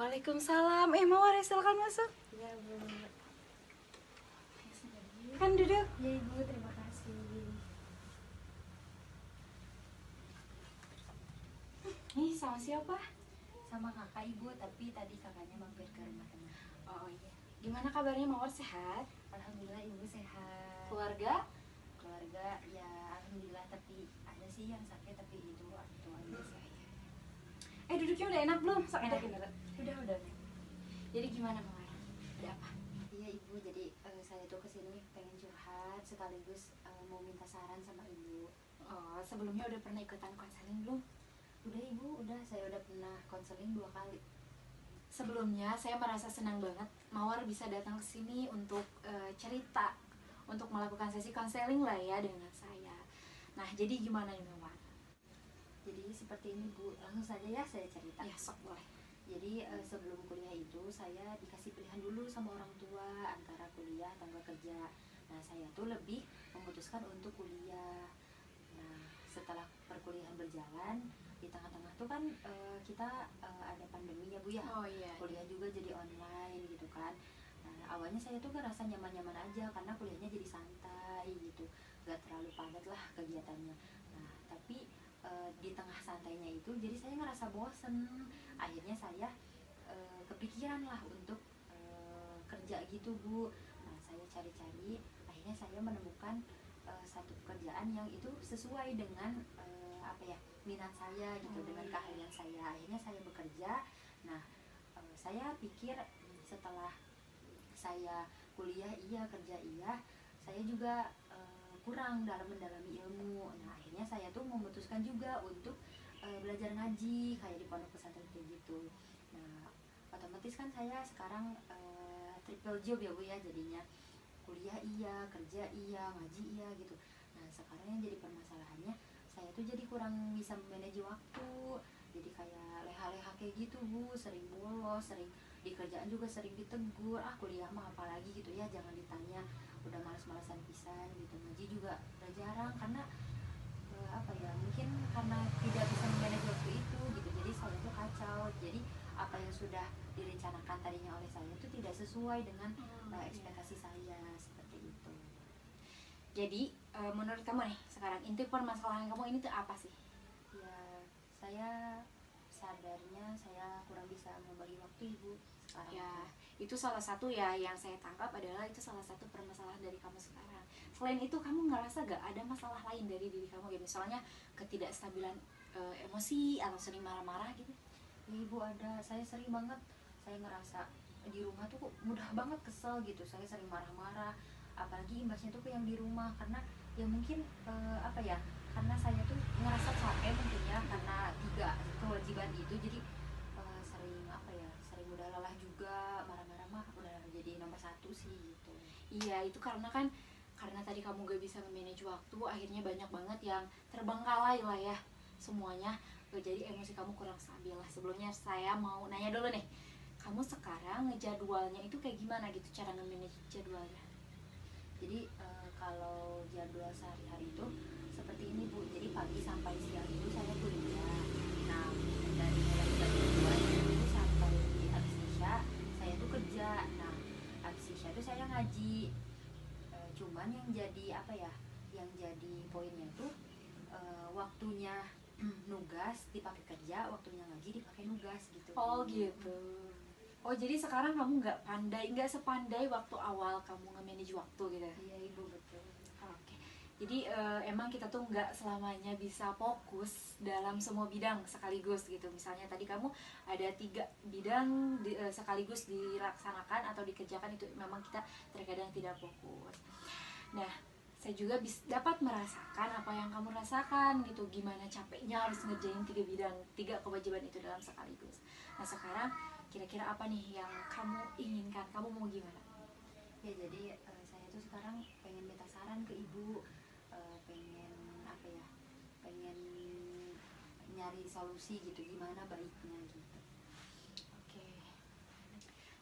Waalaikumsalam. Mawar, silakan masuk. Ya Bu. Kan duduk. Ya Ibu, terima kasih. Nih, sama siapa? Sama kakak Ibu, tapi tadi kakaknya mampir ke rumah teman. Oh iya. Gimana kabarnya Mawar, sehat? Alhamdulillah Ibu sehat. Keluarga? Keluarga ya alhamdulillah, tapi ada sih yang sakit, tapi itu aja saya. Duduknya udah enak belum? Sok enakin dulu. Udah. Jadi gimana Mawar? Ada apa? Iya Ibu, jadi saya tuh kesini pengen curhat sekaligus mau minta saran sama Ibu. Oh, sebelumnya udah pernah ikutan konseling belum? Udah Ibu, saya udah pernah konseling 2 kali. Sebelumnya saya merasa senang banget Mawar bisa datang ke sini untuk cerita, untuk melakukan sesi konseling lah ya dengan saya. Nah, jadi gimana nih Mawar? Jadi seperti ini Bu, langsung saja ya saya cerita. Ya, sok boleh. Jadi sebelum kuliah itu saya dikasih pilihan dulu sama orang tua antara kuliah atau enggak kerja. Nah saya tuh lebih memutuskan untuk kuliah. Nah setelah perkuliahan berjalan, di tengah-tengah tuh kan kita ada pandemi ya Bu ya. Oh iya. Kuliah juga jadi online gitu kan. Nah awalnya saya tuh ngerasa nyaman-nyaman aja karena kuliahnya jadi santai gitu, gak terlalu padat lah kegiatannya. Nah tapi di tengah santainya itu jadi saya ngerasa bosen. Akhirnya saya kepikiran lah untuk kerja gitu Bu. Nah saya cari-cari, akhirnya saya menemukan satu pekerjaan yang itu sesuai dengan minat saya gitu, dengan keahlian saya. Akhirnya saya bekerja. Nah saya pikir setelah saya kuliah iya, kerja iya, saya juga kurang dalam mendalami ilmu. Nah akhirnya saya tuh memutuskan juga untuk belajar ngaji kayak di pondok pesantren kayak gitu. Nah otomatis kan saya sekarang triple job ya Bu ya, jadinya kuliah iya, kerja iya, ngaji iya gitu. Nah sekarang yang jadi permasalahannya, saya tuh jadi kurang bisa memanage waktu. Jadi kayak leha-leha kayak gitu Bu, sering bolos, sering di kerjaan juga sering ditegur, kuliah mah apalagi gitu ya, jangan ditanya, udah malas-malasan pisan gitu. Ngaji juga udah jarang karena mungkin karena tidak bisa memanage waktu itu gitu, jadi saya tuh kacau. Jadi apa yang sudah direncanakan tadinya oleh saya itu tidak sesuai dengan ekspektasi saya, seperti itu. Jadi menurut kamu nih sekarang inti permasalahan kamu ini tuh apa sih? Ya saya sadarnya saya kurang bisa membagi waktu Ibu sekarang. Ya, itu salah satu ya yang saya tangkap adalah itu salah satu permasalahan dari kamu sekarang. Selain itu kamu ngerasa gak ada masalah lain dari diri kamu, gitu misalnya ketidakstabilan emosi atau sering marah-marah gitu? Ya Ibu ada, saya sering banget, saya ngerasa di rumah tuh kok mudah banget kesel gitu. Saya sering marah-marah, apalagi imbasnya tuh ke yang di rumah, karena ya mungkin karena saya tuh ngerasa capek mungkin ya, karena 3 kewajiban itu. Jadi sering udah lelah juga, marah-marah mah udah jadi nomor 1 sih gitu. Iya, itu karena tadi kamu gak bisa memanage waktu, akhirnya banyak banget yang terbengkalai lah ya semuanya. Jadi emosi kamu kurang stabil lah. Sebelumnya saya mau nanya dulu nih, kamu sekarang ngejadwalnya itu kayak gimana gitu, cara nge-manage jadwalnya? Jadi kalau jadwal sehari-hari itu seperti ini Bu, jadi pagi sampai siang itu saya kuliah. Nah dari mulai jam 2 itu sampai habis isya saya tuh kerja. Nah habis isya itu saya ngaji. Cuman yang jadi yang jadi poinnya tuh waktunya nugas dipakai kerja, waktunya ngaji dipakai nugas gitu. Oh gitu. Oh jadi sekarang kamu nggak sepandai waktu awal kamu nge-manage waktu gitu? Iya Ibu, betul. Oke. Jadi emang kita tuh nggak selamanya bisa fokus dalam semua bidang sekaligus gitu. Misalnya tadi kamu ada 3 bidang sekaligus dilaksanakan atau dikerjakan, itu memang kita terkadang tidak fokus. Nah, saya juga dapat merasakan apa yang kamu rasakan gitu, gimana capeknya harus ngerjain 3 bidang, 3 kewajiban itu dalam sekaligus. Nah sekarang kira-kira apa nih yang kamu inginkan, kamu mau gimana? Ya jadi saya tuh sekarang pengen minta saran ke Ibu, pengen nyari solusi gitu, gimana baiknya gitu. Oke.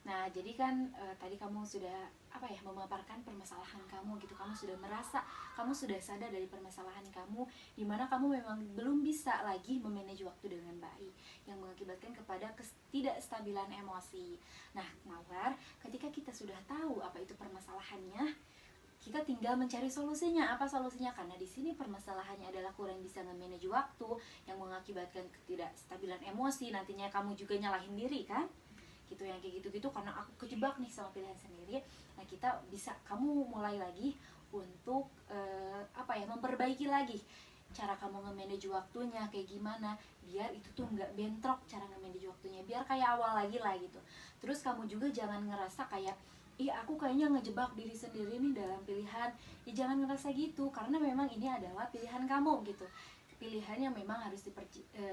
Nah, jadi kan tadi kamu sudah apa ya, memaparkan permasalahan kamu gitu. Kamu sudah merasa, kamu sudah sadar dari permasalahan kamu, di mana kamu memang belum bisa lagi memanage waktu dengan baik, yang mengakibatkan kepada ketidakstabilan emosi. Nah, Mawar, ketika kita sudah tahu apa itu permasalahannya, kita tinggal mencari solusinya. Apa solusinya? Karena di sini permasalahannya adalah kurang bisa nge-manage waktu, yang mengakibatkan ketidakstabilan emosi. Nantinya kamu juga nyalahin diri kan, gitu, yang kayak gitu-gitu, karena aku kejebak nih sama pilihan sendiri. Nah, kita bisa, kamu mulai lagi untuk apa ya, memperbaiki lagi cara kamu nge-manage waktunya kayak gimana, biar itu tuh nggak bentrok cara nge-manage waktunya, biar kayak awal lagi lah gitu. Terus kamu juga jangan ngerasa kayak, ih aku kayaknya ngejebak diri sendiri nih dalam pilihan. Ya jangan ngerasa gitu, karena memang ini adalah pilihan kamu gitu, pilihan yang memang harus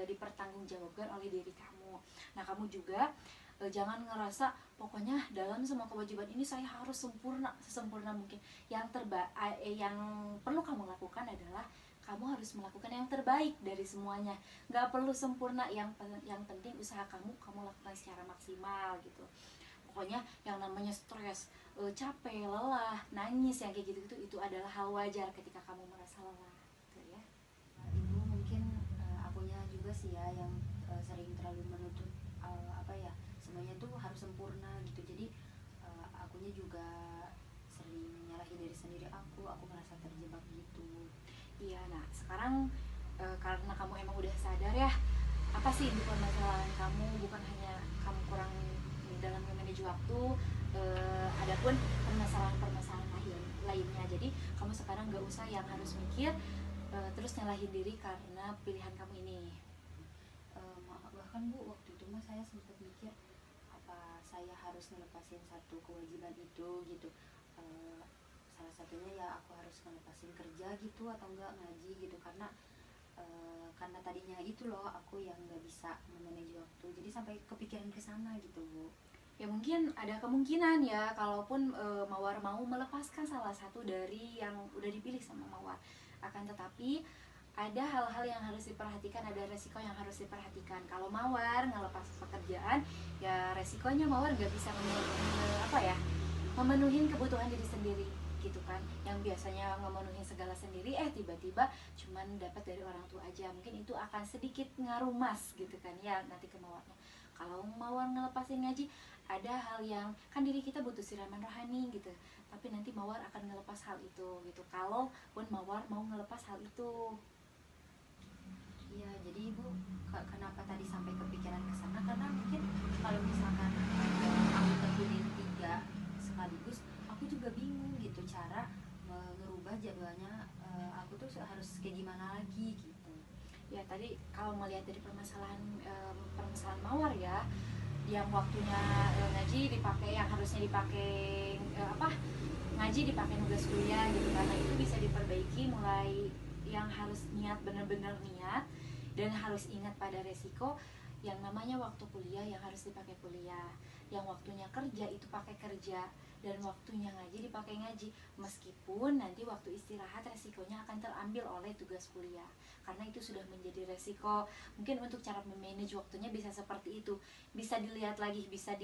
dipertanggungjawabkan oleh diri kamu. Nah, kamu juga jangan ngerasa pokoknya dalam semua kewajiban ini saya harus sempurna, sesempurna mungkin. Yang perlu kamu lakukan adalah kamu harus melakukan yang terbaik dari semuanya. Nggak perlu sempurna, yang penting usaha kamu lakukan secara maksimal gitu. Pokoknya yang namanya stres, capek, lelah, nangis, yang kayak gitu-gitu, itu adalah hal wajar ketika kamu merasa lelah gitu ya. Ibu mungkin akunya juga sih ya yang sering terlalu menuntut apa ya, semuanya tuh harus sempurna gitu. Jadi akunya juga sering nyalahin diri sendiri, aku merasa terjebak gitu. Iya, nah sekarang karena kamu emang udah sadar ya, apa sih itu permasalahan kamu, bukan hanya kamu kurang dalam memanage waktu, adapun permasalahan-permasalahan lainnya. Jadi kamu sekarang nggak usah yang harus mikir terus nyalahin diri karena pilihan kamu ini. Bahkan Bu, waktu itu mah saya sempat mikir apa saya harus ngelepasin satu kewajiban itu gitu. Eh, Salah satunya ya aku harus ngelepasin kerja gitu atau enggak ngaji gitu, karena tadinya itu loh aku yang nggak bisa memanage waktu, jadi sampai kepikiran ke sana gitu Bu. Ya mungkin ada kemungkinan ya, kalaupun Mawar mau melepaskan salah satu dari yang udah dipilih sama Mawar. Akan tetapi ada hal-hal yang harus diperhatikan, ada resiko yang harus diperhatikan. Kalau Mawar ngelepas pekerjaan, ya resikonya Mawar nggak bisa memenuhi kebutuhan diri sendiri gitu kan. Yang biasanya memenuhi segala sendiri, tiba-tiba cuman dapat dari orang tua aja. Mungkin itu akan sedikit ngaruh mas gitu kan ya nanti ke Mawarnya. Kalau Mawar ngelepasin ngaji, ada hal yang kan diri kita butuh siraman rohani gitu, tapi nanti Mawar akan ngelepas hal itu gitu. Kalau pun Mawar mau ngelepas hal itu. Iya, jadi Ibu kenapa tadi sampai kepikiran ke sana, karena mungkin kalau misalkan aku terpilih tiga sekaligus, aku juga bingung gitu cara ngerubah jadwalnya. Aku tuh harus kayak gimana lagi gitu. Ya tadi kalau melihat dari permasalahan Mawar ya, yang waktunya ngaji dipakai, yang harusnya dipakai ngaji dipakai nugas kuliah gitu, karena itu bisa diperbaiki mulai yang harus niat, bener-bener niat, dan harus ingat pada resiko. Yang namanya waktu kuliah yang harus dipakai kuliah, yang waktunya kerja itu pakai kerja, dan waktunya ngaji dipakai ngaji. Meskipun nanti waktu istirahat resikonya akan terambil oleh tugas kuliah, karena itu sudah menjadi resiko. Mungkin untuk cara memanage waktunya bisa seperti itu, bisa dilihat lagi, bisa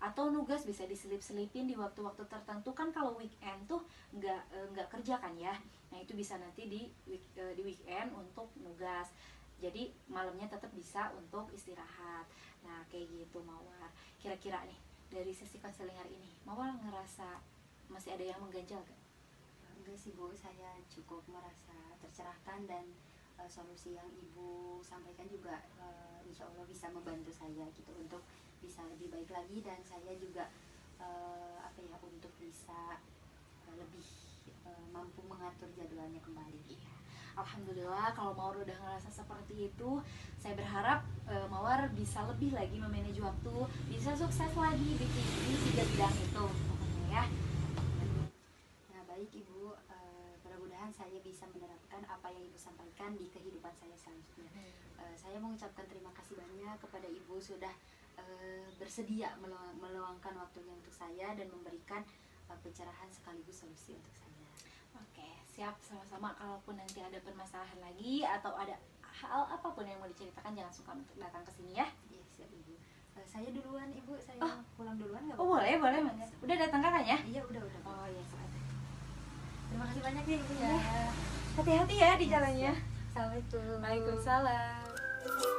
atau nugas bisa diselip-selipin di waktu-waktu tertentu kan. Kalau weekend tuh nggak kerja kan ya. Nah itu bisa nanti di weekend untuk nugas, jadi malamnya tetap bisa untuk istirahat. Nah kayak gitu Mawar. Kira-kira nih dari sesi konseling hari ini, Mawar ngerasa masih ada yang mengganjal gak? Enggak sih Bu, saya cukup merasa tercerahkan, dan solusi yang Ibu sampaikan juga insya Allah bisa membantu saya gitu untuk bisa lebih baik lagi, dan saya juga untuk bisa lebih mampu mengatur jadwalnya kembali. Iya. Alhamdulillah kalau Mawar udah ngerasa seperti itu, saya berharap Mawar bisa lebih lagi memanage waktu, bisa sukses lagi di tiga bidang itu pokoknya ya. Nah baik Ibu, mudah-mudahan saya bisa menerapkan apa yang Ibu sampaikan di kehidupan saya selanjutnya. Saya mengucapkan terima kasih banyak kepada Ibu sudah bersedia meluangkan waktunya untuk saya dan memberikan pencerahan sekaligus solusi untuk saya. Oke, siap, sama-sama. Kalaupun nanti ada permasalahan lagi atau ada hal apapun yang mau diceritakan, jangan sungkan untuk datang ke sini ya. Iya siap Ibu. Saya duluan ibu, saya Oh. pulang duluan nggak Oh boleh boleh Boleh. Mas. Udah datang kakaknya? Iya udah. Oh iya silakan. Terima kasih banyak ya ibu Ya. ya. Hati-hati ya di jalannya. Assalamualaikum. Waalaikumsalam.